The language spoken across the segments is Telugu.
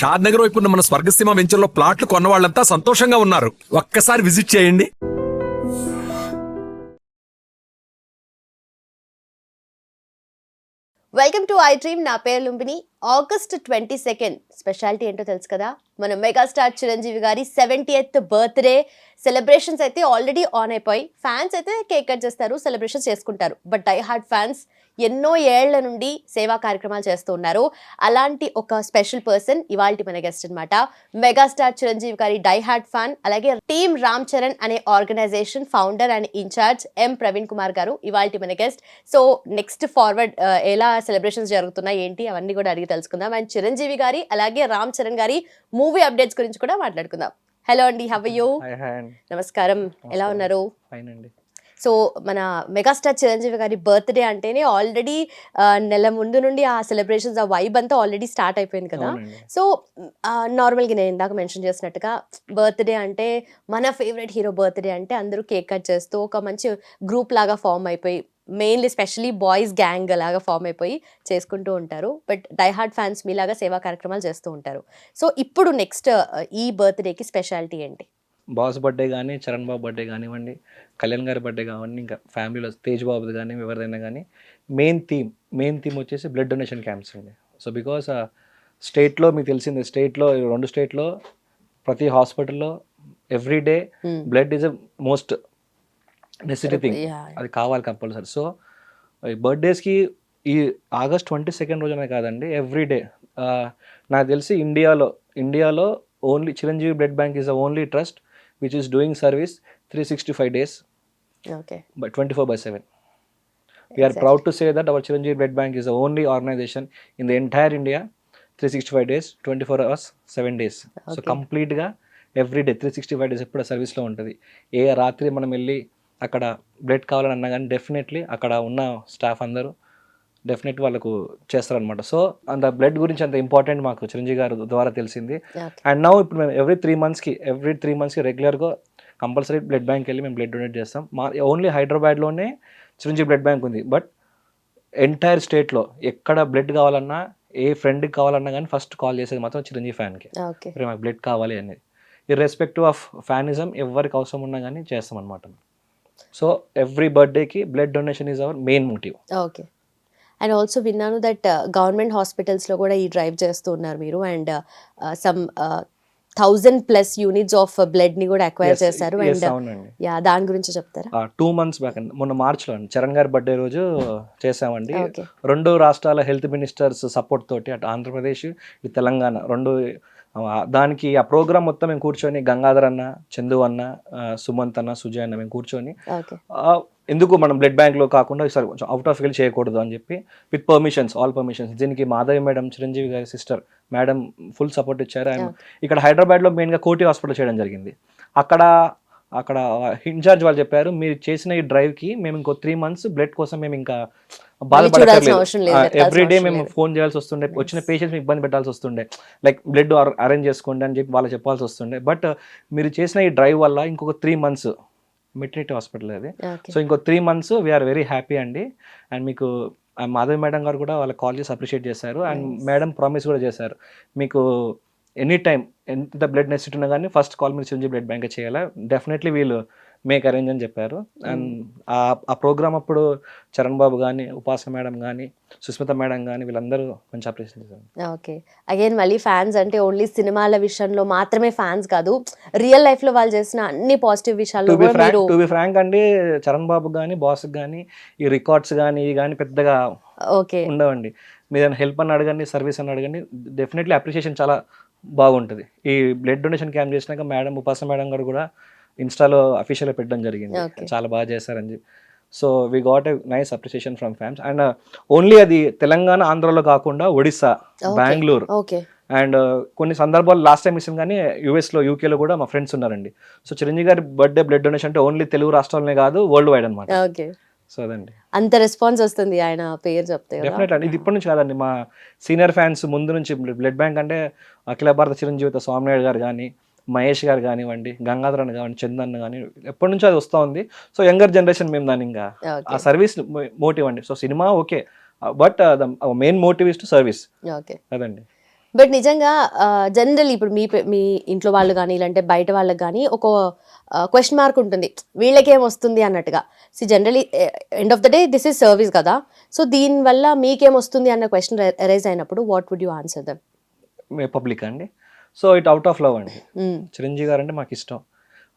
షాద్ నగర్ వైపు ఉన్న మన స్వర్గసీమ వెంచర్లో ప్లాట్లు కొన్న వాళ్ళంతా సంతోషంగా ఉన్నారు. ఒక్కసారి విజిట్ చేయండి. Welcome to I dream. నా పేరు లుంబిని. ఆగస్ట్ 22 స్పెషాలిటీ ఏంటో తెలుసు కదా, మన మెగాస్టార్ చిరంజీవి గారి 70th బర్త్డే సెలబ్రేషన్స్ అయితే ఆల్రెడీ ఆన్ అయిపోయి, ఫ్యాన్స్ అయితే కేక్ కట్ చేస్తారు, సెలబ్రేషన్స్ చేసుకుంటారు. బట్ డై హార్డ్ ఫ్యాన్స్ ఎన్నో ఏళ్ల నుండి సేవా కార్యక్రమాలు చేస్తూ ఉన్నారు. అలాంటి ఒక స్పెషల్ పర్సన్ ఇవాల్టి మన గెస్ట్ అనమాట. మెగాస్టార్ చిరంజీవి గారి డై హార్డ్ ఫ్యాన్, అలాగే టీమ్ రామ్ చరణ్ అనే ఆర్గనైజేషన్ ఫౌండర్ అండ్ ఇన్ఛార్జ్ ఎం ప్రవీణ్ కుమార్ గారు ఇవాల్టి మన గెస్ట్. సో నెక్స్ట్ ఫార్వర్డ్ ఎలా సెలబ్రేషన్స్ జరుగుతున్నాయి ఏంటి అవన్నీ కూడా అడిగి తెలుసుకుందాం. అండ్ చిరంజీవి గారి అలాగే రామ్ చరణ్ గారి మూవీ అప్డేట్స్ గురించి కూడా మాట్లాడుకుందాం. హలో అండి, హౌ ఆర్ యు? నమస్కారం, ఎలా ఉన్నారు? ఫైన్ అండి. సో మన మెగాస్టార్ చిరంజీవి గారి బర్త్డే అంటేనే ఆల్రెడీ నెల ముందు నుండి ఆ సెలబ్రేషన్స్, ఆ వైబ్ అంతా ఆల్రెడీ స్టార్ట్ అయిపోయింది కదా. సో నార్మల్గా నేను ఇందాక మెన్షన్ చేసినట్టుగా బర్త్డే అంటే, మన ఫేవరెట్ హీరో బర్త్డే అంటే అందరూ కేక్ కట్ చేస్తూ ఒక మంచి గ్రూప్ లాగా ఫామ్ అయిపోయి, మెయిన్లీ స్పెషలీ బాయ్స్ గ్యాంగ్ లాగా ఫామ్ అయిపోయి చేసుకుంటూ ఉంటారు. బట్ డై హార్డ్ ఫ్యాన్స్ మీలాగా సేవా కార్యక్రమాలు చేస్తూ ఉంటారు. సో ఇప్పుడు నెక్స్ట్ ఈ బర్త్డేకి స్పెషాలిటీ ఏంటి? బాస్ బర్త్డే కానీ, చరణ్ బాబు బర్త్డే కానివ్వండి, కళ్యాణ్ గారి బర్త్డే కానివ్వండి, ఇంకా ఫ్యామిలీలో తేజ్ బాబుది కానీ ఎవరిదైనా కానీ మెయిన్ థీమ్ వచ్చేసి బ్లడ్ డొనేషన్ క్యాంప్స్ అండి. సో బికాస్ స్టేట్లో మీకు తెలిసిందే, స్టేట్లో 2 స్టేట్లో ప్రతి హాస్పిటల్లో every day blood is a most necessity thing. అది కావాలి కంపల్సరీ. సో ఈ బర్త్డేస్కి ఈ ఆగస్ట్ 22 రోజునే కాదండి, ఎవ్రీ డే నాకు తెలిసి ఇండియాలో only Chiranjeevi blood bank is the only trust which is doing service 365 days, okay, but 24/7. We are proud to say that our Chiranjeevi Blood Bank is the only organization in the entire India 365 days 24 hours 7 days. So complete గా ఎవ్రీ డే 365 days ఎప్పుడు సర్వీస్లో ఉంటుంది. ఏ రాత్రి మనం వెళ్ళి అక్కడ బ్లడ్ కావాలని అన్నా కానీ డెఫినెట్లీ అక్కడ ఉన్న స్టాఫ్ అందరూ డెఫినెట్ వాళ్ళకు చేస్తారనమాట. సో అంత బ్లడ్ గురించి అంత ఇంపార్టెంట్ మాకు చిరంజీవి గారు ద్వారా తెలిసింది. అండ్ నౌ ఇప్పుడు మేము ఎవ్రీ త్రీ మంత్స్కి రెగ్యులర్గా కంపల్సరీ బ్లడ్ బ్యాంక్ వెళ్ళి మేము బ్లడ్ డొనేట్ చేస్తాం. మా ఓన్లీ హైదరాబాద్లోనే చిరంజీవి బ్లడ్ బ్యాంక్ ఉంది. బట్ ఎంటైర్ స్టేట్లో ఎక్కడ బ్లడ్ కావాలన్నా, ఏ ఫ్రెండ్కి కావాలన్నా కానీ ఫస్ట్ కాల్ చేసేది మాత్రం చిరంజీవి ఫ్యాన్కి, మాకు బ్లడ్ కావాలి అనేది. ఇర్రెస్పెక్టివ్ ఆఫ్ ఫ్యానిజం ఎవరికి అవసరం ఉన్నా కానీ చేస్తాం అనమాట. సో ఎవ్రీ బర్త్డేకి blood donation is our main motive. Okay. And also విన్నాను దట్ గవర్నమెంట్ హాస్పిటల్స్లో కూడా ఈ డ్రైవ్ చేస్తూ ఉన్నారు మీరు. అండ్ సమ్ 1000+ యూనిట్స్ ఆఫ్ బ్లడ్ని కూడా అక్వైర్ చేశారు. అండ్ దాని గురించి చెప్తారా? 2 months బ్యాక్ అండి, మొన్న మార్చ్లో అండి, చరణ్ గారి బర్త్డే రోజు చేసామండి. 2 రాష్ట్రాల హెల్త్ మినిస్టర్స్ సపోర్ట్ తోటి, అటు ఆంధ్రప్రదేశ్ ఇటు తెలంగాణ 2 దానికి ఆ ప్రోగ్రామ్ మొత్తం మేము కూర్చొని, గంగాధర్ అన్న, చందు అన్న, సుమంత్ అన్న, సుజయ్ అన్న మేము కూర్చొని ఎందుకు మనం బ్లడ్ బ్యాంక్లో కాకుండా ఈసారి కొంచెం అవుట్ ఆఫ్ వెళ్ళి చేయకూడదు అని చెప్పి విత్ ఆల్ పర్మిషన్స్ దీనికి మాధవి మేడం, చిరంజీవి గారి సిస్టర్ మేడం ఫుల్ సపోర్ట్ ఇచ్చారు. అండ్ ఇక్కడ హైదరాబాద్లో మెయిన్గా కోటి హాస్పిటల్ చేయడం జరిగింది. అక్కడ ఇన్ఛార్జ్ వాళ్ళు చెప్పారు, మీరు చేసిన ఈ డ్రైవ్కి మేము ఇంకో 3 months బ్లడ్ కోసం మేము ఇంకా బాధపడలేదు. ఎవ్రీడే మేము ఫోన్ చేయాల్సి వస్తుండే, వచ్చిన పేషెంట్స్ ఇబ్బంది పెట్టాల్సి వస్తుండే, లైక్ బ్లడ్ అరేంజ్ చేసుకోండి అని చెప్పి వాళ్ళు చెప్పాల్సి వస్తుండే. బట్ మీరు చేసిన ఈ డ్రైవ్ వల్ల ఇంకొక 3 months మెటర్నిటీ హాస్పిటల్ అది. సో ఇంకో 3 months వీఆర్ వెరీ హ్యాపీ అండి. అండ్ మీకు మాధవి మేడం గారు కూడా వాళ్ళకి కాల్ చేసి అప్రిషియేట్ చేశారు. అండ్ మేడం ప్రామిస్ కూడా చేశారు, మీకు ఎనీ టైం ఎంత బ్లడ్ నెసిటీ ఉన్నా కానీ ఫస్ట్ కాల్ మీరు చిరంజీవి బ్లడ్ బ్యాంక్ చేయాలా, డెఫినెట్లీ వీళ్ళు మేక్ అరేంజ్ అని చెప్పారు. అండ్ ఆ ప్రోగ్రామ్ అప్పుడు చరణ్ బాబు కానీ, ఉపాసన మేడం కానీ, సుస్మిత మేడం కానీ వీళ్ళందరూ మంచి అప్రిషియేట్ చేశారు. ఓకే. అగైన్ మళ్ళీ ఫ్యాన్స్ అంటే ఓన్లీ సినిమాల విషయంలో మాత్రమే ఫ్యాన్స్ కాదు, రియల్ లైఫ్ లో వాళ్ళు చేసిన అన్ని పాజిటివ్ విషయాల్లో టు బి ఫ్రాంక్ అండి, చరణ్ బాబు కానీ, బాస్ కానీ ఈ రికార్డ్స్ కానీ ఇవి కానీ పెద్దగా ఉండవండి. మీరు హెల్ప్ అని అడగండి, సర్వీస్ అని అడగండి, డెఫినెట్లీ అప్రిషియేషన్ చాలా బాగుంటుంది. ఈ బ్లడ్ డొనేషన్ క్యాంప్ చేసినాక మేడం, ఉపాసన మేడం గారు కూడా ఇన్స్టాలో అఫీషియల్గా పెట్టడం జరిగింది, చాలా బాగా చేశారని చెప్పి. So we got a nice appreciation from fans. And only అది తెలంగాణ, ఆంధ్రాలో కాకుండా ఒడిస్సా, బెంగళూరు అండ్ కొన్ని సందర్భాలు లాస్ట్ టైం ఇస్తాం కానీ యూఎస్లో, యూకేలో కూడా మా ఫ్రెండ్స్ ఉన్నారండి. సో చిరంజీవి గారి బర్త్డే బ్లడ్ డొనేషన్ అంటే ఓన్లీ తెలుగు రాష్ట్రాలనే కాదు, వరల్డ్ వైడ్ అనమాట. సో అదండి, అంత రెస్పాన్స్ వస్తుంది ఆయన పేరు చెప్తే. డెఫినెట్లీ అండి, ఇది ఇప్పటి నుంచి కాదండి, మా సీనియర్ ఫ్యాన్స్ ముందు నుంచి బ్లడ్ బ్యాంక్ అంటే అఖిల భారత చిరంజీవిత స్వామినాయుడు గారు కానీ, మహేష్ గారు కానివ్వండి, గంగాధర్ అన్న కానివ్వండి, చందన్ కానీ ఎప్పటి నుంచో అది వస్తూ ఉంది. సో యంగర్ జనరేషన్ మేము దాన్ని ఇంకా ఆ సర్వీస్ మోటివ్ అండి. So cinema okay, but main motive is to service. అదండి. బట్ నిజంగా జనరల్ ఇప్పుడు మీ ఇంట్లో వాళ్ళు కానీ ఇలాంటి బయట వాళ్ళకి కానీ ఒక క్వశ్చన్ మార్క్ ఉంటుంది, వీళ్ళకేం వస్తుంది అన్నట్టుగా. See generally end of the day this is service కదా, సో దీనివల్ల మీకేం వస్తుంది అన్న క్వశ్చన్ అరైజ్ అయినప్పుడు what would you answer them? Public అండి. So it out of love అండి. చిరంజీవి గారు అంటే మాకు ఇష్టం.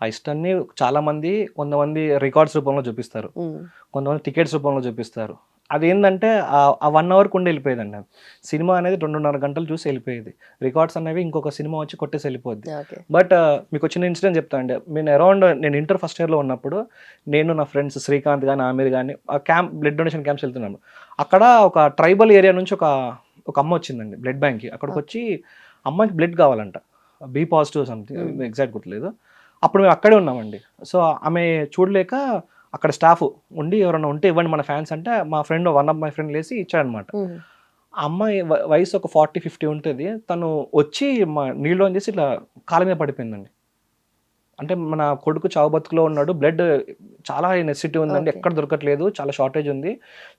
ఆ ఇష్టాన్ని చాలా మంది, కొంతమంది రికార్డ్స్ రూపంలో చూపిస్తారు, కొంతమంది టికెట్స్ రూపంలో చూపిస్తారు. అదేంటంటే ఆ 1 అవర్కి ఉండి వెళ్ళిపోయేదండి. సినిమా అనేది 2.5 గంటలు చూసి వెళ్ళిపోయేది. రికార్డ్స్ అనేవి ఇంకొక సినిమా వచ్చి కొట్టేసి వెళ్ళిపోద్ది. బట్ మీకు చిన్న ఇన్సిడెంట్ చెప్తా అండి. నేను ఇంటర్ ఫస్ట్ ఇయర్లో ఉన్నప్పుడు, నేను నా ఫ్రెండ్స్ శ్రీకాంత్ కానీ ఆమీర్ కానీ ఆ బ్లడ్ డొనేషన్ క్యాంప్స్ వెళ్తున్నాము. అక్కడ ఒక ట్రైబల్ ఏరియా నుంచి ఒక అమ్మ వచ్చిందండి బ్లడ్ బ్యాంక్కి. అక్కడికి వచ్చి అమ్మాయికి బ్లడ్ కావాలంట, బి పాజిటివ్ సంథింగ్, ఎగ్జాక్ట్ గుర్తులేదు. అప్పుడు మేము అక్కడే ఉన్నామండి. సో ఆమె చూడలేక అక్కడ స్టాఫ్ ఉండి ఎవరైనా ఉంటే ఇవ్వండి మన ఫ్యాన్స్ అంటే, మా friend one of my friend లేసి ఇచ్చాడనమాట. ఆ అమ్మాయి వయసు ఒక 40-50 ఉంటుంది. తను వచ్చి మా నీళ్ళు ఆన్ చేసి ఇట్లా కాళ్ళ మీద పడిపోయిందండి. అంటే మన కొడుకు చావు బతుకులో ఉన్నాడు, బ్లడ్ చాలా నెసిటీ ఉందండి, ఎక్కడ దొరకట్లేదు, చాలా షార్టేజ్ ఉంది,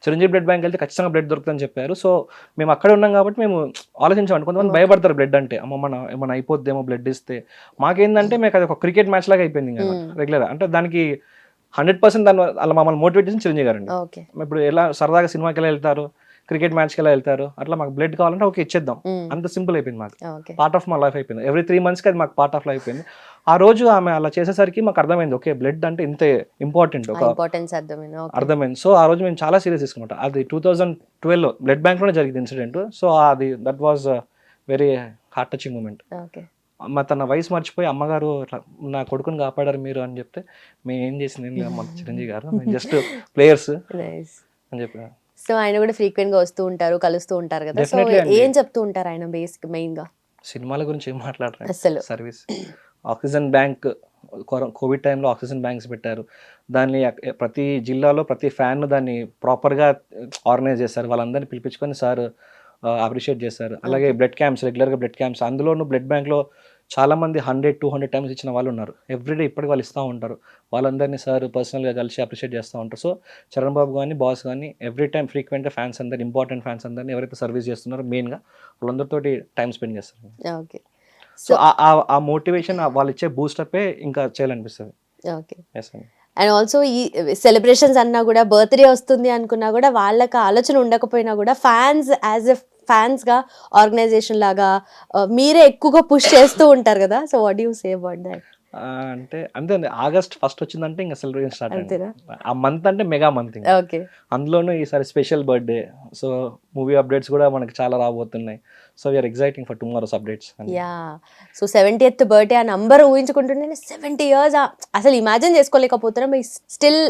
చిరంజీవి బ్లడ్ బ్యాంక్ వెళ్తే ఖచ్చితంగా బ్లడ్ దొరుకుతుందని చెప్పారు. సో మేము అక్కడే ఉన్నాం కాబట్టి మేము ఆలోచించామండి. కొంతమంది భయపడతారు బ్లడ్ అంటే, అమ్మ ఏమైనా అయిపోద్దేమో బ్లడ్ ఇస్తే. మాకేందంటే మీకు అది ఒక క్రికెట్ మ్యాచ్ లాగా అయిపోయింది ఇంకా రెగ్యులర్. అంటే దానికి 100% దాని అలా మమ్మల్ని మోటివేట్ చేసి చిరంజీవి గారండి. ఇప్పుడు ఎలా సరదాగా సినిమాకి ఎలా వెళ్తారు, క్రికెట్ మ్యాచ్కి ఎలా వెళ్తారు, అట్లా మాకు బ్లడ్ కావాలంటే ఓకే ఇచ్చేద్దాం, అంత సింపుల్ అయిపోయింది. మాకు పార్ట్ ఆఫ్ మై లైఫ్ అయిపోయింది. ఎవ్రీ 3 monthsకి అది మాకు పార్ట్ ఆఫ్ లైఫ్ అయిపోయింది. ఆ రోజు ఆమె అలా చేసేసరికి మాకు అర్థమైంది, ఓకే బ్లడ్ అంటే ఇంత ఇంపార్టెంట్, అర్థమైంది. సో ఆ రోజు మేము చాలా సీరియస్ తీసుకున్నమాట. అది 2012లో బ్లడ్ బ్యాంక్లోనే జరిగింది ఇన్సిడెంట్. సో అది that was very heart touching moment. తన వయసు మర్చిపోయి అమ్మగారు నా కొడుకుని కాపాడారు మీరు అని చెప్తే, మేము ఏం చేసింది చిరంజీవి గారు, జస్ట్ ప్లేయర్స్ అని చెప్పారు. సో ఆయన కూడా ఫ్రీక్వెంట్ గా వస్తూ ఉంటారు, కలుస్తూ ఉంటారు కదా. సో ఏం చెప్తూ ఉంటారు ఆయన బేసిక్ మెయిన్ గా? సినిమాల గురించి ఏం మాట్లాడరు అసలు. సర్వీస్, ఆక్సిజన్ బ్యాంక్, కోవిడ్ టైంలో ఆక్సిజన్ బ్యాంక్స్ పెట్టారు. దాన్ని ప్రతి జిల్లాలో ప్రతి ఫ్యాన్ దాన్ని ప్రాపర్గా ఆర్గనైజ్ చేశారు. వాళ్ళందరినీ పిలిపించుకొని సార్ అప్రిషియేట్ చేశారు. అలాగే బ్లడ్ క్యాంప్స్, రెగ్యులర్గా బ్లడ్ క్యాంప్స్, అందులోనూ బ్లడ్ బ్యాంక్లో చాలామంది 100-200 times ఇచ్చిన వాళ్ళు ఉన్నారు. ఎవ్రీడే ఇప్పటికి వాళ్ళు ఇస్తూ ఉంటారు. వాళ్ళందరినీ సార్ పర్సనల్గా కలిసి అప్రిషియేట్ చేస్తూ ఉంటారు. సో చరణ్ బాబు కానీ బాస్ కానీ ఎవ్రీ టైం ఫ్రీక్వెంట్గా ఫ్యాన్స్ అందరు, ఇంపార్టెంట్ ఫ్యాన్స్ అందరినీ ఎవరైతే సర్వీస్ చేస్తున్నారో మెయిన్గా వాళ్ళందరితో టైం స్పెండ్ చేస్తారు. ఓకే. సో ఆ మోటివేషన్, వాళ్ళు ఇచ్చే బూస్టప్పే ఇంకా చేయాలనిపిస్తుంది. ఓకే. అండ్ ఆల్సో ఈ సెలబ్రేషన్స్ అన్నా కూడా, బర్త్డే వస్తుంది అనుకున్నా కూడా, వాళ్ళకి ఆలోచన ఉండకపోయినా కూడా ఫ్యాన్స్ యాజ్ ఎ ఫ్యాన్స్గా ఆర్గనైజేషన్ లాగా మీరే ఎక్కువగా పుష్ చేస్తూ ఉంటారు కదా. So what you say about that? అంటే అంతే అండి. ఆగస్ట్ 1 వచ్చిందంటే ఇంకా సెలబ్రేషన్ స్టార్ట్ అయింది. ఆ మంత్ అంటే మెగా మంత్. ఓకే. అందులోనూ ఈసారి special birthday, so movie updates కూడా మనకి చాలా రాబోతున్నాయి. So we are exciting for tomorrow's updates. Yeah. So 70th birthday ఆ నంబర్ ఊహించుకుంటుంటే 70 years అసలు ఇమాజిన్ చేసుకోలేకపోతున్నాం. Still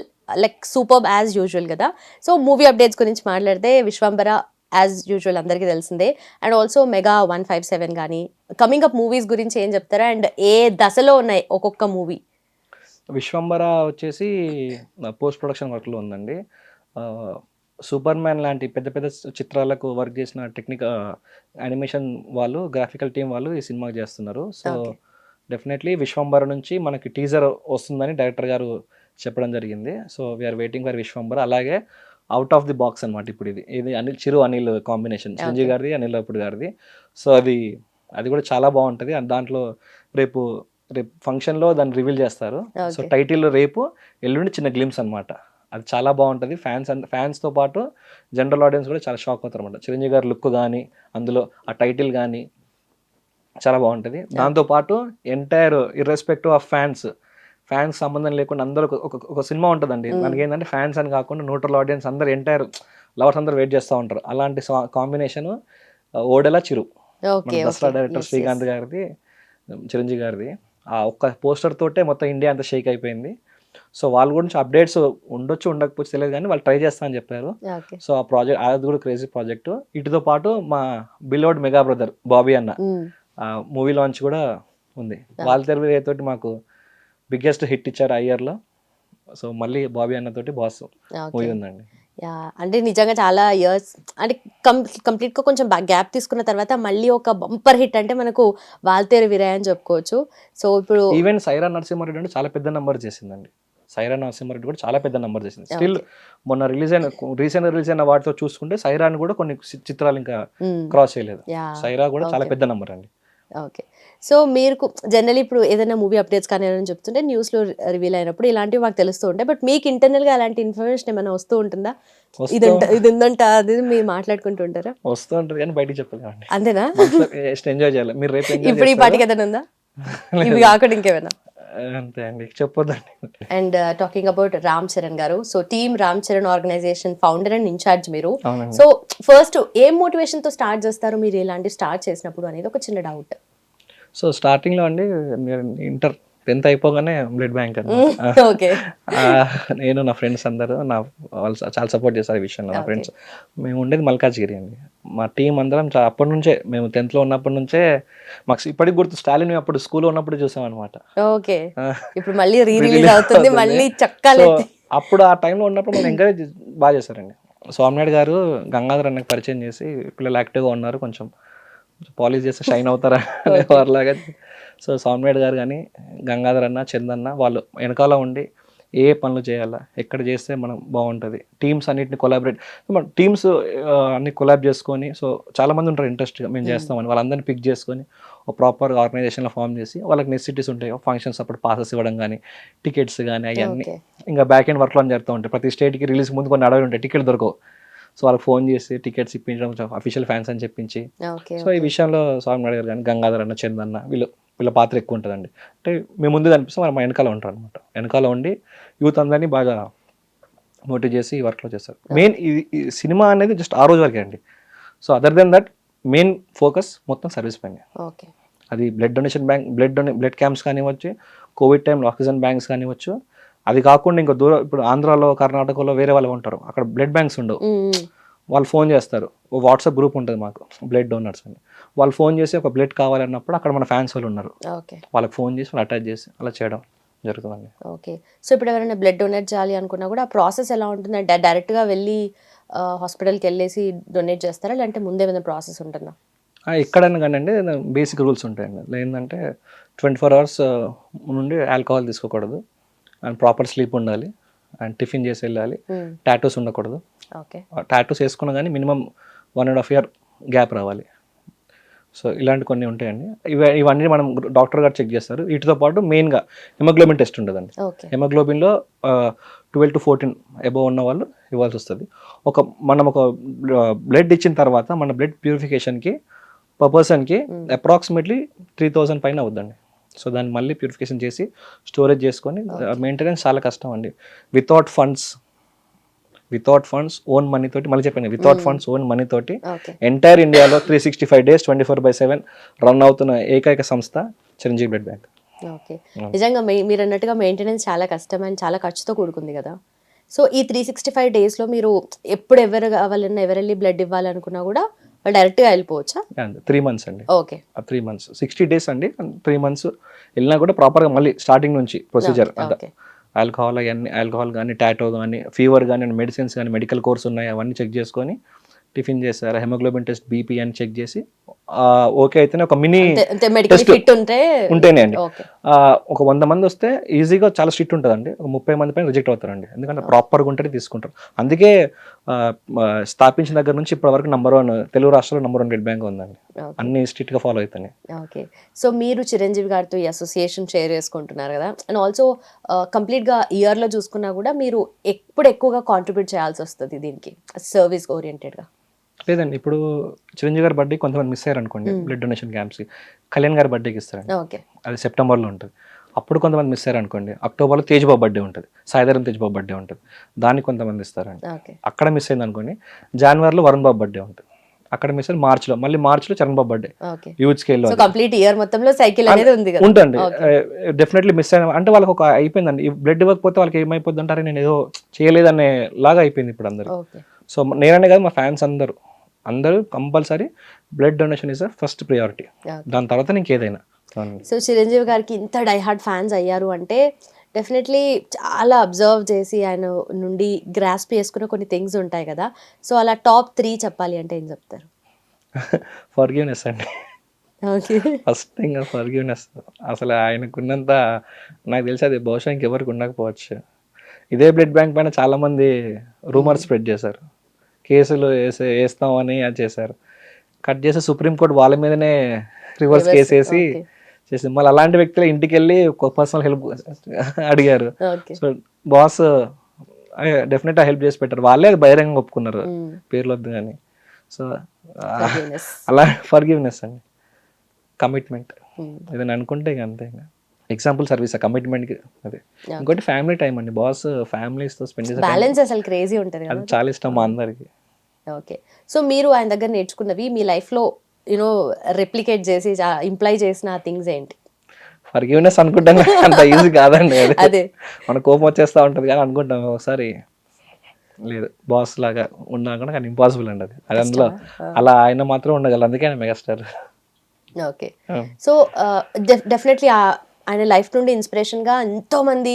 like super as usual కదా. సో మూవీ అప్డేట్స్ గురించి మాట్లాడితే విశ్వంబర యాజ్ యూజువల్ అందరికీ తెలిసిందే. అండ్ ఆల్సో మెగా 157 కానీ కమింగ్ అప్ మూవీస్ గురించి ఏం చెప్తారా? అండ్ ఏ దశలో ఉన్నాయి ఒక్కొక్క మూవీ? విశ్వంబర వచ్చేసి పోస్ట్ ప్రొడక్షన్ వర్క్లో ఉందండి. సూపర్ మ్యాన్ లాంటి పెద్ద పెద్ద చిత్రాలకు వర్క్ చేసిన యానిమేషన్ వాళ్ళు, గ్రాఫికల్ టీం వాళ్ళు ఈ సినిమా చేస్తున్నారు. సో డెఫినెట్లీ విశ్వంబర నుంచి మనకి టీజర్ వస్తుందని డైరెక్టర్ గారు చెప్పడం జరిగింది. So we are waiting for Vishwambhara. అలాగే అవుట్ ఆఫ్ ది బాక్స్ అనమాట ఇప్పుడు ఇది అనిల్ కాంబినేషన్, చిరంజీవి గారిది, అనిల్ రావిపూడి గారిది. సో అది కూడా చాలా బాగుంటుంది. అండ్ దాంట్లో రేపు ఫంక్షన్లో దాన్ని రివీల్ చేస్తారు. సో టైటిల్ రేపు, ఎల్లుండి చిన్న గ్లిమ్స్ అనమాట. అది చాలా బాగుంటుంది. ఫ్యాన్స్తో పాటు జనరల్ ఆడియన్స్ కూడా చాలా షాక్ అవుతారు అనమాట. చిరంజీవి గారి లుక్ కానీ, అందులో ఆ టైటిల్ కానీ చాలా బాగుంటుంది. దాంతోపాటు ఎంటైర్ ఇర్రెస్పెక్టివ్ ఆఫ్ ఫ్యాన్స్ సంబంధం లేకుండా అందరూ ఒక సినిమా ఉంటుందండి. మనకి ఏంటంటే ఫ్యాన్స్ అని కాకుండా న్యూట్రల్ ఆడియన్స్ అందరూ, ఎంటైర్ లవర్స్ అందరూ వెయిట్ చేస్తూ ఉంటారు. అలాంటి కాంబినేషన్ ఓడెలా చిరు, దసరా డైరెక్టర్ శ్రీకాంత్ గారిది, చిరంజీవి గారిది. ఆ ఒక్క పోస్టర్ తోటే మొత్తం ఇండియా అంతా షేక్ అయిపోయింది. సో వాళ్ళ గురించి అప్డేట్స్ ఉండకపోతే తెలియదు కానీ వాళ్ళు ట్రై చేస్తా అని చెప్పారు. సో ఆ ప్రాజెక్ట్ అది కూడా క్రేజీ ప్రాజెక్టు. వీటితో పాటు మా బిలోడ్ మెగా బ్రదర్ బాబీ అన్న మూవీ లాంచ్ కూడా ఉంది. వాళ్ళ తోటి మాకు బిగ్గెస్ట్ హిట్ ఇచ్చారు ఆ ఇయర్లో. సో మళ్ళీ బాబీ అన్నతోటి బాస్ మూవీ ఉందండి. యా, అంటే నిజంగా చాలా ఇయర్స్ అంటే కంప్లీట్గా కొంచెం గ్యాప్ తీసుకున్న తర్వాత మళ్ళీ ఒక బంపర్ హిట్ అంటే మనకు వాల్తేరు వీరయ్య అని చెప్పుకోవచ్చు. సో ఇప్పుడు ఈవెన్ సైరా నరసింహారెడ్డి అంటే చాలా పెద్ద నెంబర్ చేసిందండి. సైరా నరసింహారెడ్డి కూడా చాలా పెద్ద నెంబర్ చేసింది. స్టిల్ మొన్న రీసెంట్ రిలీజ్ అయిన వాటితో చూసుకుంటే సైరాని కూడా కొన్ని చిత్రాలు ఇంకా క్రాస్ చేయలేదు. సైరా కూడా చాలా పెద్ద నెంబర్ అండి. ఓకే. సో మీరు జనరల్లీ ఇప్పుడు ఏదైనా మూవీ అప్డేట్స్ కానీ ఏమైనా చెప్తుంటే న్యూస్లో రివీల్ అయినప్పుడు ఇలాంటివి మాకు తెలుస్తూ ఉంటాయి. బట్ మీకు ఇంటర్నల్గా అలాంటి ఇన్ఫర్మేషన్ ఏమైనా వస్తూ ఉంటుందా? ఇది ఉందంట అది మీరు మాట్లాడుకుంటూ ఉంటారా? వస్తూ ఉంటుంది కానీ బయటికి చెప్పలేమండి. అంతేనా? జస్ట్ ఎంజాయ్ చేయాలి. మీరు రేపు ఇప్పుడు ఈ పాటికి ఏదైనా ఉందా ఇవి కాకుండా ఇంకేమైనా? అంతే అండి, చెప్పొద్దండి. And talking about Ram Charan garu, so team Ram Charan organisation founder and incharge మీరు. సో ఫస్ట్ ఏం మోటివేషన్ తో స్టార్ట్ చేస్తారు మీరు ఇలాంటి స్టార్ట్ చేసినప్పుడు అనేది ఒక చిన్న డౌట్. సో స్టార్టింగ్లో అండి ఇంటర్ 10th అయిపోగానే బ్లడ్ బ్యాంక్ అండి. ఓకే. నేను నా ఫ్రెండ్స్ అందరూ వాళ్ళు చాలా సపోర్ట్ చేస్తారు ఈ విషయంలో. నా ఫ్రెండ్స్ మేము ఉండేది మల్కాజ్గిరి అండి. మా టీం అందరం అప్పటి నుంచే మేము 10th ఉన్నప్పటి నుంచే మాకు ఇప్పటికి గుర్తు స్టాలిన్ అప్పుడు స్కూల్లో ఉన్నప్పుడు చూసాం అనమాట. ఓకే. ఇప్పుడు మళ్ళీ రిలీజ్ అవుతుంది మళ్ళీ చక్కాలు. అప్పుడు ఆ టైంలో ఉన్నప్పుడు మనం ఎంకరేజ్ బాగా చేశారండి. సోమనాయుడు గారు గంగాధర్ అన్నకి పరిచయం చేసి పిల్లలు యాక్టివ్గా ఉన్నారు, కొంచెం పాలిష్ చేస్తే షైన్ అవుతారా అనేవారులాగా. సో సోమనాయుడు గారు కానీ గంగాధర్ అన్న, చందన్న వాళ్ళు వెనకాల ఉండి ఏ పనులు చేయాలా, ఎక్కడ చేస్తే మనం బాగుంటుంది, టీమ్స్ అన్నిటిని కొలాబరేట్ టీమ్స్ అన్ని కొలాబ్ చేసుకొని, సో చాలామంది ఉంటారు ఇంట్రెస్ట్గా మేము చేస్తామని వాళ్ళందరినీ పిక్ చేసుకొని ఒక ప్రాపర్ ఆర్గనైజేషన్లో ఫామ్ చేసి వాళ్ళకి నెసిటీస్ ఉంటాయి, ఫంక్షన్స్ అప్పుడు పాసెస్ ఇవ్వడం కానీ, టికెట్స్ కానీ అవన్నీ ఇంకా బ్యాక్ ఎండ్ వర్క్లో జరుగుతూ ఉంటాయి. ప్రతి స్టేట్కి రిలీజ్ ముందు కొన్ని అడవి ఉంటాయి, టికెట్ దొరకవు. సో వాళ్ళకి ఫోన్ చేసి టికెట్స్ ఇప్పించడం, అఫీషియల్ ఫ్యాన్స్ అని చెప్పించి. సో ఈ విషయంలో సోమనాయుడు గారు కానీ, గంగాధర్ అన్న, చందన్న వీళ్ళ పాత్ర ఎక్కువ ఉంటుందండి. అంటే మేము ముందు కనిపిస్తాం, వాళ్ళు మా వెనకాల ఉంటారు అనమాట. వెనకాల ఉండి యూత్ అందరినీ బాగా మోటివేట్ చేసి ఈ వర్క్లో చేస్తారు. మెయిన్ ఈ సినిమా అనేది జస్ట్ ఆ రోజు వరకే అండి. So other than that main focus మొత్తం సర్వీస్ పైన. అది blood donation bank, blood camps కానివ్వచ్చు, కోవిడ్ టైంలో ఆక్సిజన్ బ్యాంక్స్ కానివ్వచ్చు. అది కాకుండా ఇంకా దూరం ఇప్పుడు ఆంధ్రాలో, కర్ణాటకలో వేరే వాళ్ళు ఉంటారు, అక్కడ బ్లడ్ బ్యాంక్స్ ఉండవు. వాళ్ళు ఫోన్ చేస్తారు, వాట్సాప్ గ్రూప్ ఉంటుంది మాకు బ్లడ్ డోనర్స్ అని. వాళ్ళు ఫోన్ చేసి ఒక బ్లడ్ కావాలన్నప్పుడు అక్కడ మన ఫ్యాన్స్ వాళ్ళు ఉన్నారు, వాళ్ళకి ఫోన్ చేసి వాళ్ళు అటాచ్ చేసి అలా చేయడం జరుగుతుందండి. ఓకే. సో ఇప్పుడు ఎవరైనా బ్లడ్ డొనేట్ చేయాలి అనుకున్నా కూడా ఆ ప్రాసెస్ ఎలా ఉంటుంది? డైరెక్ట్గా వెళ్ళి హాస్పిటల్కి వెళ్ళేసి డొనేట్ చేస్తారా, లేదంటే ముందే ఏమైనా ప్రాసెస్ ఉంటుందా? ఎక్కడైనా కానీ అండి బేసిక్ రూల్స్ ఉంటాయండి. ఏంటంటే 24 hours నుండి ఆల్కహాల్ తీసుకోకూడదు, అండ్ ప్రాపర్ స్లీప్ ఉండాలి, అండ్ టిఫిన్ చేసి వెళ్ళాలి, టాటూస్ ఉండకూడదు. టాటూస్ వేసుకున్నా కానీ మినిమం 1.5 year గ్యాప్ రావాలి. సో ఇలాంటి కొన్ని ఉంటాయండి. ఇవన్నీ మనం డాక్టర్ గారు చెక్ చేస్తారు. వీటితో పాటు మెయిన్గా హెమోగ్లోబిన్ టెస్ట్ ఉంటుందండి. హెమోగ్లోబిన్లో 12 to 14 అబోవ్ ఉన్న వాళ్ళు ఇవ్వాల్సి వస్తుంది. మనం ఒక బ్లడ్ ఇచ్చిన తర్వాత మన బ్లడ్ ప్యూరిఫికేషన్కి పర్ పర్సన్కి అప్రాక్సిమేట్లీ 3,000 పైన అవుద్దండి. సో దాన్ని మళ్ళీ ప్యూరిఫికేషన్ చేసి స్టోరేజ్ చేసుకొని మెయింటెనెన్స్ చాలా కష్టం అండి. వితౌట్ ఫండ్స్ ఓన్ మనీ తోటి, మళ్ళీ చెప్పండి, వితౌట్ ఫండ్స్ ఓన్ మనీ తోటి ఎంటైర్ ఇండియాలో 365 days 24/7 రన్ అవుతున్న ఏకైక సంస్థ చిరంజీవి బ్లడ్ బ్యాంక్. ఓకే. నిజంగా మీరు అన్నట్టుగా మెయింటెనెన్స్ చాలా కష్టం అండ్ చాలా ఖర్చుతో కూడుకుంది కదా. సో ఈ 365 daysలో మీరు ఎప్పుడు ఎవరు కావాలన్నా, ఎవరు వెళ్ళి బ్లడ్ ఇవ్వాలనుకున్నా కూడా డైరెక్ట్గా వెళ్ళిపోవచ్చా? 3 months అండి. ఓకే. 3 months 60 days అండి. 3 months వెళ్ళినా కూడా ప్రాపర్గా మళ్ళీ స్టార్టింగ్ నుంచి ప్రొసీజర్ అంతా, ఆల్కహాల్ కానీ, టాటో కానీ, ఫీవర్ కానీ, మెడిసిన్స్ కానీ, మెడికల్ కోర్స్ ఉన్నాయి అవన్నీ చెక్ చేసుకొని టిఫిన్ చేస్తారు, హెమోగ్లోబిన్ టెస్ట్, బీపీ అని చెక్ చేసి ఓకే అయితేనే ఒక మినీ టెస్ట్ ఉంటేనే అండి. ఒక 100 మంది వస్తే ఈజీగా చాలా స్ట్రిక్ట్ ఉంటుందండి. ఒక 30 మంది పైన రిజెక్ట్ అవుతారండి, ఎందుకంటే ప్రాపర్గా ఉంటేనే తీసుకుంటారు. అందుకే స్థాపించిన దగ్గర నుంచి ఇప్పటి వరకు #1 తెలుగు రాష్ట్రాల్లో #1 బ్లడ్ బ్యాంక్ ఉందండి. అన్ని స్ట్రిక్ట్గా ఫాలో అవుతాయి. ఓకే. సో మీరు చిరంజీవి గారితో ఈ అసోసియేషన్ షేర్ చేసుకుంటున్నారు కదా, అండ్ ఆల్సో కంప్లీట్గా ఇయర్లో చూసుకున్నా కూడా మీరు ఎక్కువగా కాంట్రిబ్యూట్ చేయాల్సి వస్తుంది దీనికి సర్వీస్ ఓరియంటెడ్గా? లేదండి, ఇప్పుడు చిరంజీవి గారి బర్త్డే కొంతమంది మిస్ అయ్యారు అనుకోండి, బ్లడ్ డొనేషన్ క్యాంప్స్కి కళ్యాణ్ గారి బర్త్డేకి ఇస్తారండి. అది సెప్టెంబర్లో ఉంటుంది. అప్పుడు కొంతమంది మిస్ అయ్యారు అనుకోండి, అక్టోబర్లో తేజ్బాబు బర్త్డే ఉంటుంది, సాయిధరం తేజ్బాబు బర్త్డే ఉంటుంది, దానికి కొంతమంది ఇస్తారండి. అక్కడ మిస్ అయింది అనుకోండి, జనవరిలో వరుణ్ బాబు బర్త్డే ఉంటుంది, అక్కడ మిస్ అయ్యి మార్చిలో చరణ్ బాబు బర్త్డే యూత్ స్కేల్లో కంప్లీట్ ఇయర్ మొత్తంలో సైకిల్ అనేది ఉంటుంది. డెఫినెట్లీ మిస్ అయిన అంటే వాళ్ళకి ఒక అయిపోయిందండి, ఈ బ్లడ్ ఇవ్వకపోతే వాళ్ళకి ఏమైపోద్ది అంటారు, నేను ఏదో చేయలేదనే లాగా అయిపోయింది ఇప్పుడు అందరూ. సో నేననే కాదు, మా ఫ్యాన్స్ అందరూ compulsory blood donation is first priority, దాని తర్వాత ఇంకేదైనా. సో చిరంజీవి గారికి ఇంత డైహార్డ్ ఫ్యాన్స్ అయ్యారు అంటే డెఫినెట్లీ చాలా అబ్జర్వ్ చేసి ఆయన నుండి గ్రాస్ప్ చేసుకున్న కొన్ని థింగ్స్ ఉంటాయి కదా. సో అలా టాప్ 3 చెప్పాలి అంటే ఏం చెప్తారు? ఫర్గివ్నెస్ అండి. First thing forgiveness. అసలు ఆయనకున్నంత నాకు తెలిసి అది బహుశా ఇంకెవరికి ఉండకపోవచ్చు. ఇదే బ్లడ్ బ్యాంక్ పైన చాలా మంది రూమర్స్ స్ప్రెడ్ చేశారు, కేసులు వేస్తామని అది చేశారు. కట్ చేసి సుప్రీంకోర్టు వాళ్ళ మీదనే రివర్స్ కేసు వేసి okay. చేసి మళ్ళీ అలాంటి వ్యక్తులు ఇంటికి వెళ్ళి పర్సనల్ హెల్ప్ అడిగారు. ఓకే. సో బాస్ డెఫినెట్గా హెల్ప్ చేసి పెట్టారు, వాళ్ళే అది బహిరంగంగా ఒప్పుకున్నారు, పేర్లు వద్దు కానీ. సో అలా ఫర్గివ్నెస్ అండి, కమిట్మెంట్ ఏదైనా అనుకుంటే ఇక అంతే. ఇంకా ఎగ్జాంపుల్ సర్వీస్ ఆ కమిట్మెంట్కి అదే. ఇంకోటి ఫ్యామిలీ టైం అండి, బాస్ ఫ్యామిలీస్తో స్పెండ్ చేసే బ్యాలెన్స్ అసలు క్రేజీ ఉంటుంది అది కదా. చాలా ఇష్టం మా అందరికి. ఓకే. సో మీరు ఆయన దగ్గర నేర్చుకున్నవి మీ లైఫ్లో యూనో రెప్లికేట్ చేసి ఇంప్లై చేసిన థింగ్స్ ఏంటి? ఫర్గివ్నెస్ అనుకుంటాం కానీ అంత ఈజీ కాదండి అది. అదే మన కోపం వచ్చేస్తూ ఉంటుంది కానీ అనుకుంటాం ఒకసారి లేదు బాస్ లాగా ఉన్నా కూడా కానీ ఇంపాసిబుల్ అండి అది. అది అందులో అలా ఆయన మాత్రం ఉండగలరు, అందుకే ఆయన మెగాస్టార్. ఓకే. సో డెఫినెట్లీ ఆయన లైఫ్ నుండి ఇన్స్పిరేషన్గా ఎంతోమంది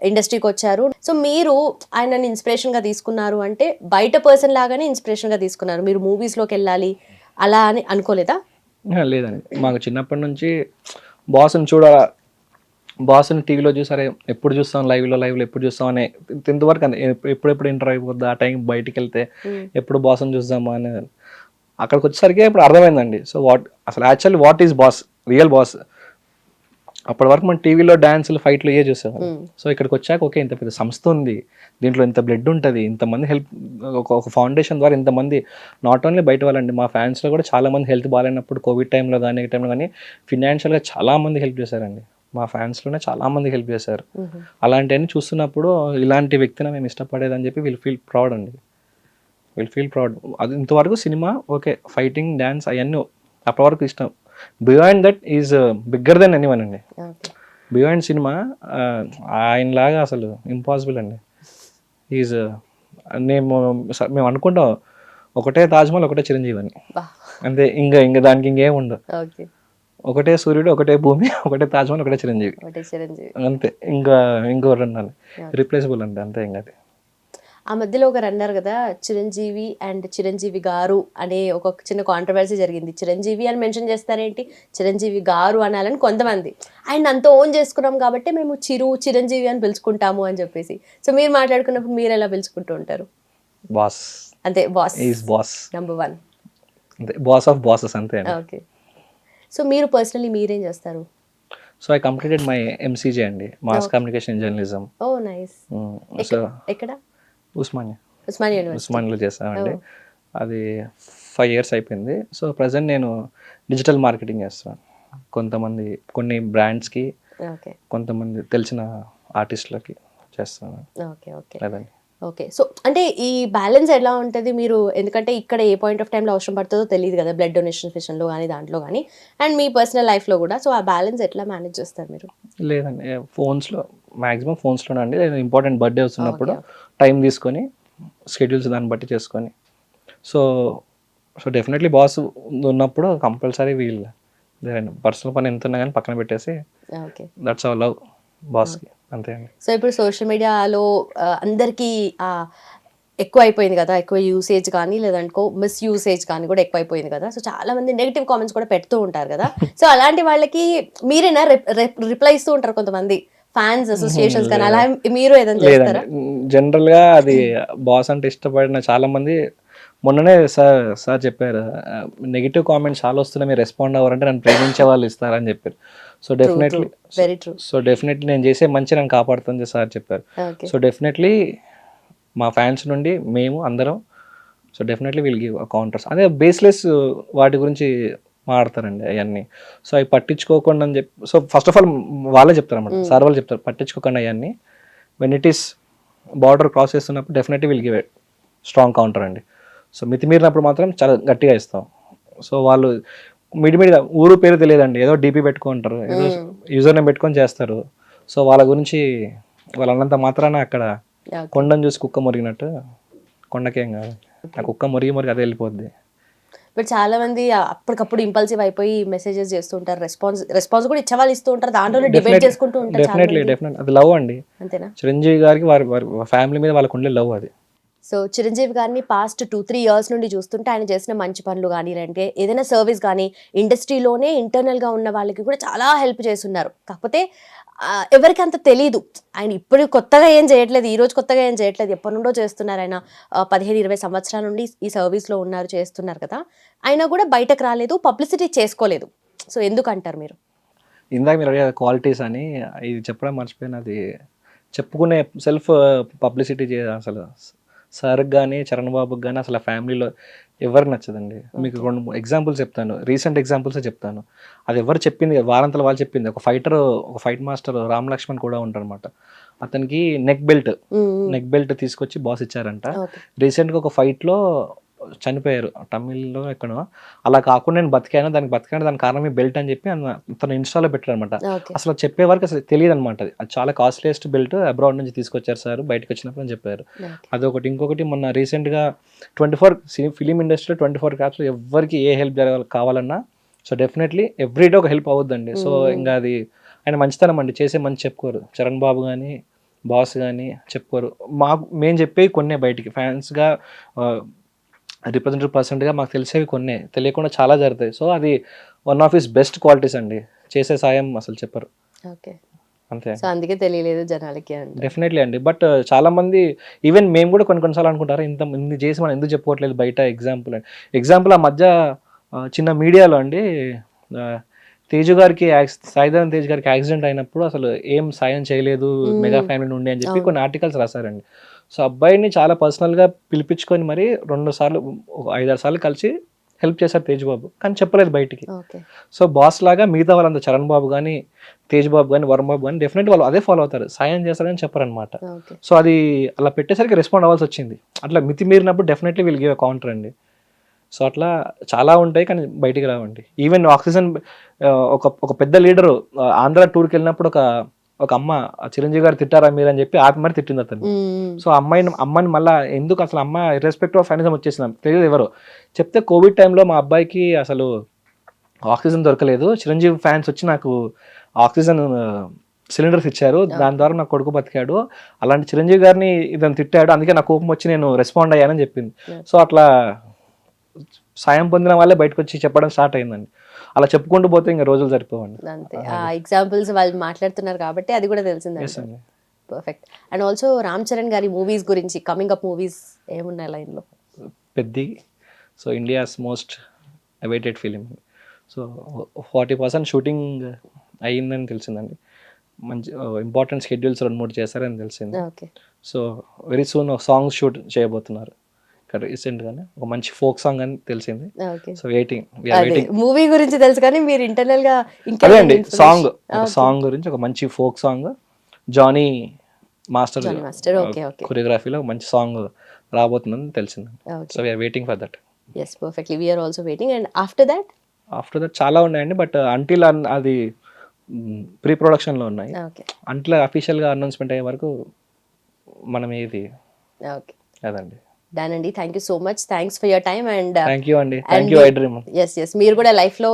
ఇండస్ట్రీకి వచ్చారు. సో మీరు ఆయనని ఇన్స్పిరేషన్గా తీసుకున్నారు అంటే బయట పర్సన్ లాగానే ఇన్స్పిరేషన్గా తీసుకున్నారు, మీరు మూవీస్లోకి వెళ్ళాలి అలా అని అనుకోలేదా? లేదండి, మాకు చిన్నప్పటి నుంచి బాస్ని చూడాలా, బాస్ని టీవీలో చూసారే ఎప్పుడు చూస్తాం, లైవ్లో ఎప్పుడు చూస్తాం అనే 10th వరకు అంతే. ఎప్పుడెప్పుడు ఇంటర్ అయిపోద్ది ఆ టైం బయటికి వెళ్తే ఎప్పుడు బాస్ని చూద్దామా అనేది. అక్కడికి వచ్చేసరికి ఇప్పుడు అర్థమైందండి. సో అసలు actually what is boss, real boss. అప్పటి వరకు మనం టీవీలో డాన్సులు ఫైట్లు ఏ చూసాము. సో ఇక్కడికి వచ్చాక ఓకే ఇంత పెద్ద సంస్థ ఉంది, దీంట్లో ఇంత బ్లడ్ ఉంటుంది, ఇంతమంది హెల్ప్, ఒక ఫౌండేషన్ ద్వారా ఇంతమంది నాట్ ఓన్లీ బయట వాళ్ళండి, మా ఫ్యాన్స్లో కూడా చాలామంది హెల్త్ బాగాలేనప్పుడు కోవిడ్ టైంలో కానీ ఈ టైంలో కానీ ఫినాన్షియల్గా చాలామంది హెల్ప్ చేశారండి, మా ఫ్యాన్స్లోనే చాలామంది హెల్ప్ చేశారు. అలాంటివన్నీ చూస్తున్నప్పుడు ఇలాంటి వ్యక్తిని మేము ఇష్టపడేదని చెప్పి వీళ్ళు ఫీల్ ప్రౌడ్ అండి, వీళ్ళు ఫీల్ ప్రౌడ్. అది ఇంతవరకు సినిమా ఓకే ఫైటింగ్ డ్యాన్స్ అవన్నీ అప్పటి వరకు ఇష్టం, beyond that is bigger than anyone అండి. బియాండ్ సినిమా ఆయనలాగా అసలు ఇంపాసిబుల్ అండి. ఈజ్ మేము అనుకుంటాం ఒకటే తాజ్మహల్ ఒకటే చిరంజీవి అని, అంతే. ఇంకా దానికి ఇంకేం ఉండదు, ఒకటే సూర్యుడు ఒకటే భూమి ఒకటే తాజ్మహల్ ఒకటే చిరంజీవి అంతే. ఇంకోరు ఉండాలి రిప్లేసబుల్ అండి, అంతే. ఇంకా అది ఆ మధ్యలో ఒకరు అన్నారు కదా చిరంజీవి అండ్ చిరంజీవి గారు అనే ఒక చిన్న కాంట్రవర్సీ జరిగింది. చిరంజీవి అని మెన్షన్ చేస్తారేంటి, చిరంజీవి గారు అనాలని కొంతమంది. ఆయన అంత ఓన్ చేసుకున్నాం కాబట్టి మేము చిరంజీవి అని పిలుచుకుంటాము అని చెప్పేసి. సో మీరు మాట్లాడుకున్నప్పుడు మీరు ఎలా పిలుచుకుంటూ ఉంటారు? బాస్ అంతే, బాస్ ఈజ్ బాస్ నంబర్ 1, అంతే, బాస్ ఆఫ్ బాసెస్ అంతే. ఓకే. సో మీరు పర్సనలీ మీరేం చేస్తారు? So I completed my MCJ అండి, మాస్ కమ్యూనికేషన్ జర్నలిజం. ఓ నైస్. సో ఎక్కడ? ఉస్మానియాలో చేస్తామండి. అది 5 years అయిపోయింది. సో ప్రజెంట్ నేను డిజిటల్ మార్కెటింగ్ చేస్తాను, కొన్ని బ్రాండ్స్కి, కొంతమంది తెలిసిన ఆర్టిస్టులకి చేస్తాను. అదండి. ఓకే. సో అంటే ఈ బ్యాలెన్స్ ఎలా ఉంటుంది మీరు, ఎందుకంటే ఇక్కడ ఏ పాయింట్ ఆఫ్ టైంలో అవసరం పడుతుందో తెలియదు కదా, బ్లడ్ డొనేషన్ విషయంలో కానీ దాంట్లో కానీ, అండ్ మీ పర్సనల్ లైఫ్లో కూడా. సో ఆ బ్యాలెన్స్ ఎట్లా మేనేజ్ చేస్తారు మీరు? లేదండి, మ్యాక్సిమం ఫోన్స్లోనే అండి. ఇంపార్టెంట్ బర్త్డే వస్తున్నప్పుడు టైం తీసుకొని షెడ్యూల్స్ దాన్ని బట్టి చేసుకొని. సో డెఫినెట్లీ బాస్ ఉన్నప్పుడు కంపల్సరీ వీళ్ళు పర్సనల్ పని ఎంత ఉన్నా కానీ పక్కన పెట్టేసి దట్స్ అవర్ లవ్ బాస్కి, అంతే అండి. సో ఇప్పుడు సోషల్ మీడియాలో అందరికీ ఎక్కువ అయిపోయింది కదా, ఎక్కువ యూసేజ్ కానీ లేదంటే మిస్ యూసేజ్ కానీ కూడా ఎక్కువ అయిపోయింది కదా. సో చాలా మంది నెగిటివ్ కామెంట్స్ కూడా పెడుతూ ఉంటారు కదా. సో అలాంటి వాళ్ళకి మీరేనా రిప్లై ఇస్తూ ఉంటారు కొంతమంది ఫ్యాన్స్ అసోసియేషన్స్ కానీ, అలా మీరు ఏదైనా చేస్తారా? జనరల్గా అది బాస్ అంటే ఇష్టపడిన చాలా మంది మొన్ననే సార్ చెప్పారు, నెగిటివ్ కామెంట్స్ చాలా వస్తున్నాయి, మీరు రెస్పాండ్ అవ్వరంటే నన్ను ప్రేమించే వాళ్ళు ఇస్తారని చెప్పారు. సో డెఫినెట్లీ నేను చేసే మంచి నన్ను కాపాడుతుంది సార్ చెప్పారు. సో డెఫినెట్లీ మా ఫ్యాన్స్ నుండి మేము అందరం so definitely will give counters. అదే బేస్లెస్ వాటి గురించి మాడతారండి అవన్నీ. సో అవి పట్టించుకోకుండా అని చెప్పి, సో ఫస్ట్ ఆఫ్ ఆల్ వాళ్ళే చెప్తారు అన్నమాట, సార్ వాళ్ళు చెప్తారు పట్టించుకోకుండా అవన్నీ. When it is border cross చేస్తున్నప్పుడు definitely will give a strong counter అండి. సో మితిమీరినప్పుడు మాత్రం చాలా గట్టిగా ఇస్తాం. సో వాళ్ళు మిడిమిడిగా ఊరు పేరు తెలియదండి, ఏదో డీపీ పెట్టుకుంటారు, ఏదో యూజర్ నేమ్ పెట్టుకొని చేస్తారు. సో వాళ్ళ గురించి వాళ్ళన్నంత మాత్రాన అక్కడ కొండను చూసి కుక్క మురిగినట్టు, కొండకేం కాదు, ఆ కుక్క మురిగి అదే వెళ్ళిపోద్ది. బట్ చాలా మంది అప్పటికప్పుడు ఇంపల్సివ్ అయిపోయి మెసేజెస్ చేస్తుంటారు, రెస్పాన్స్ కూడా ఇచ్చేవాళ్ళు ఇస్తూ ఉంటారు, దాంట్లో డిబేట్ చేసుకుంటూ ఉంటారు. డెఫినెట్లీ అది లవ్ అండి. అంతేనా? చిరంజీవి గారికి వారి ఫ్యామిలీ మీద వాళ్ళకు ఉండే లవ్ అది. సో చిరంజీవి గారిని పాస్ట్ 2-3 ఇయర్స్ నుండి చూస్తుంటే ఆయన చేసిన మంచి పనులు కానీ లేదంటే ఏదైనా సర్వీస్ కానీ ఇండస్ట్రీలోనే ఇంటర్నల్గా ఉన్న వాళ్ళకి కూడా చాలా హెల్ప్ చేస్తున్నారు. కాకపోతే ఎవరికి అంత తెలీదు. ఆయన ఇప్పుడు కొత్తగా ఏం చేయట్లేదు, ఈ రోజు కొత్తగా ఏం చేయట్లేదు, ఎప్పటి నుండో చేస్తున్నారు. ఆయన 15-20 సంవత్సరాల నుండి ఈ సర్వీస్లో ఉన్నారు, చేస్తున్నారు కదా. ఆయన కూడా బయటకు రాలేదు, పబ్లిసిటీ చేసుకోలేదు. సో ఎందుకు అంటారు మీరు? ఇందాక మీరు అడిగే క్వాలిటీస్ అని ఇది చెప్పడం మర్చిపోయిన, అది చెప్పుకునే సెల్ఫ్ పబ్లిసిటీ అసలు సార్కి కానీ చరణ్ బాబుకి కానీ అసలు ఫ్యామిలీలో ఎవరికి నచ్చదండి. మీకు 2-3 ఎగ్జాంపుల్స్ చెప్తాను, రీసెంట్ ఎగ్జాంపుల్సే చెప్తాను. అది ఎవరు చెప్పింది, వారంతల వాళ్ళు చెప్పింది. ఒక ఫైట్ మాస్టర్ రామ్ లక్ష్మణ్ కూడా ఉంటారనమాట. అతనికి నెక్ బెల్ట్ తీసుకొచ్చి బాస్ ఇచ్చారంట. రీసెంట్గా ఒక ఫైట్లో చనిపోయారు తమిళ్లో ఎక్కడో. అలా కాకుండా నేను బతికాను దానికి కారణం ఈ బెల్ట్ అని చెప్పి తన ఇన్స్టాలో పెట్టారు అనమాట. అసలు చెప్పే వరకు అసలు తెలియదు అనమాట. అది చాలా కాస్ట్లీయెస్ట్ బెల్ట్, అబ్రాడ్ నుంచి తీసుకొచ్చారు సార్ బయటకు వచ్చినప్పుడు అని చెప్పారు. అదొకటి. ఇంకొకటి మొన్న రీసెంట్గా 24 ఫిలిం ఇండస్ట్రీలో 24 క్రాఫ్ట్స్లో ఎవరికి ఏ హెల్ప్ కావాలన్నా సో డెఫినెట్లీ ఎవ్రీడే ఒక హెల్ప్ అవుద్దండి. సో ఇంకా అది ఆయన మంచితనం అండి, చేసే మంచి చెప్పుకోరు. చరణ్ బాబు కానీ బాస్ కానీ చెప్పుకోరు. మేము చెప్పేవి కొన్నే బయటికి ఫ్యాన్స్గా రిప్రజెంటేటివ్ పర్సెంట్గా మాకు తెలిసేవి కొన్నే, తెలియకుండా చాలా జరుగుతాయి. సో అది one of his best qualities అండి. చేసే సాయం అసలు చెప్పరు. ఓకే, అంతే. సో అందుకే తెలియలేదు జనాలకి. డెఫినెట్లీ అండి. బట్ చాలా మంది ఈవెన్ మేము కూడా కొన్నిసార్లు అనుకుంటారు ఇన్ని చేసి మనం ఎందుకు చెప్పుకోవట్లేదు బయట. ఎగ్జాంపుల్ ఆ మధ్య చిన్న మీడియాలో అండి సాయిధరం తేజ్ గారికి యాక్సిడెంట్ అయినప్పుడు అసలు ఏం సాయం చేయలేదు మెగా ఫ్యామిలీ నుండి అని చెప్పి కొన్ని ఆర్టికల్స్ రాశారండి. సో అబ్బాయిని చాలా పర్సనల్గా పిలిపించుకొని మరి 5-6 సార్లు కలిసి హెల్ప్ చేశారు తేజ్ బాబు, కానీ చెప్పలేదు బయటికి. సో బాస్ లాగా మిగతా వాళ్ళంతా చరణ్ బాబు కానీ తేజ్ బాబు కానీ వరుణ్ బాబు కానీ డెఫినెట్లీ వాళ్ళు అదే ఫాలో అవుతారు, సాయం చేస్తారని చెప్పారనమాట. సో అది అలా పెట్టేసరికి రెస్పాండ్ అవ్వాల్సి వచ్చింది. అట్లా మితిమీరినప్పుడు డెఫినెట్లీ వీళ్ళు గివ్ కౌంటర్ అండి. సో అట్లా చాలా ఉంటాయి కానీ బయటికి రావండి. ఈవెన్ ఆక్సిజన్ ఒక పెద్ద లీడరు ఆంధ్ర టూర్కి వెళ్ళినప్పుడు ఒక అమ్మ చిరంజీవి గారు తిట్టారా మీరు అని చెప్పి ఆపి మరి తిట్టింది అతను. సో అమ్మని మళ్ళీ ఎందుకు అసలు అమ్మ ఇర్రెస్పెక్టివ్ ఆఫ్ ఫైనాన్స్ వచ్చేసింది, తెలియదు ఎవరు చెప్తే. కోవిడ్ టైంలో మా అబ్బాయికి అసలు ఆక్సిజన్ దొరకలేదు, చిరంజీవి ఫ్యాన్స్ వచ్చి నాకు ఆక్సిజన్ సిలిండర్స్ ఇచ్చారు, దాని ద్వారా నా కొడుకు బతికాడు, అలాంటి చిరంజీవి గారిని ఇదని తిట్టాడు, అందుకే నా కోపం వచ్చి నేను రెస్పాండ్ అయ్యానని చెప్పింది. సో అట్లా సాయం పొందిన వాళ్ళే బయటకు వచ్చి చెప్పడం స్టార్ట్ అయిందండి. అలా చెప్పుకుంటూ పోతే ఇంకా రోజులు సరిపోవండి. అంతే, ఆ ఎగ్జాంపుల్స్ వాళ్ళు మాట్లాడుతున్నారు కాబట్టి అది కూడా తెలిసిందండి. Perfect. And also Ram Charan గారి మూవీస్ గురించి, కమింగ్ అప్ మూవీస్ ఏమున్నాయి లైన్లో? Peddi, so India's most awaited film. So 40% shooting అయ్యిందని తెలిసిందండి. మంచి ఇంపార్టెంట్ షెడ్యూల్స్ 2-3 చేశారని తెలిసింది. So very soon song shoot చేయబోతున్నారు రీసెంట్గానే, ఒక మంచి ఫోక్ సాంగ్ అని తెలిసింది. So waiting. మూవీ గురించి తెలుసు కానీ మీరు ఇంటర్నల్ గా అదే అండి సాంగ్ గురించి ఒక మంచి ఫోక్ సాంగ్ జానీ మాస్టర్ కొరియోగ్రఫీలో మంచి సాంగ్ రాబోతుందని తెలిసింది. So we are waiting for that. yes perfectly, we are also waiting. And after that చాలా ఉన్నాయండి, బట్ అంటిల్ అది ప్రీ ప్రొడక్షన్ లో ఉన్నాయి. అంటిల్ అఫీషియల్ గా అనౌన్స్మెంట్ అయ్యే వరకు మనం ఏది అదండి. డన్ అండి, thank you so much, thanks for your time. And thank you అండి, థ్యాంక్ యూ ఐడ్రీమ్. ఎస్ మీరు కూడా లైఫ్ లో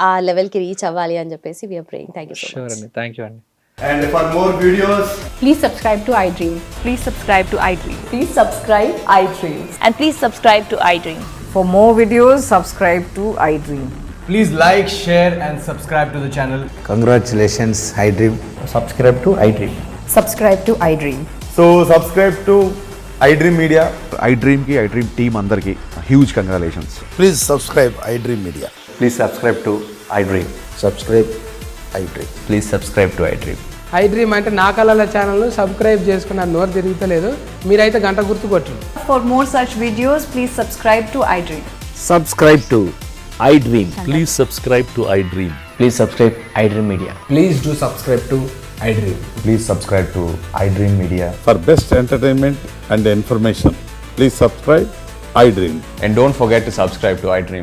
ఆ లెవెల్ కి రీచ్ అవ్వాలి అని చెప్పేసి we are praying. Thank you so much. Sure అండి, థ్యాంక్ యూ అండి. And for more videos, please subscribe to iDream. Please subscribe to iDream. Please subscribe iDream. And please subscribe to iDream. For more videos, subscribe to iDream. please like, share and subscribe to the channel. Congratulations, iDream. Subscribe to iDream. Subscribe to iDream. So subscribe to iDream Media. iDream team andarki huge congratulations. Please subscribe iDream Media. Please subscribe to iDream. Subscribe iDream. Please subscribe to iDream. iDream అంటే నా కళల ఛానల్ను సబ్స్క్రైబ్ చేసుకున్న నోరు తిరుగుతలేదు, మీరైతే గంట గుర్తు కొట్టండి. For more such videos, please subscribe to iDream. Subscribe to iDream. Please subscribe to iDream. Please subscribe iDream Media. Please do subscribe to iDream. Please subscribe to iDream Media. For best entertainment and information, please subscribe iDream. And don't forget to subscribe to iDream.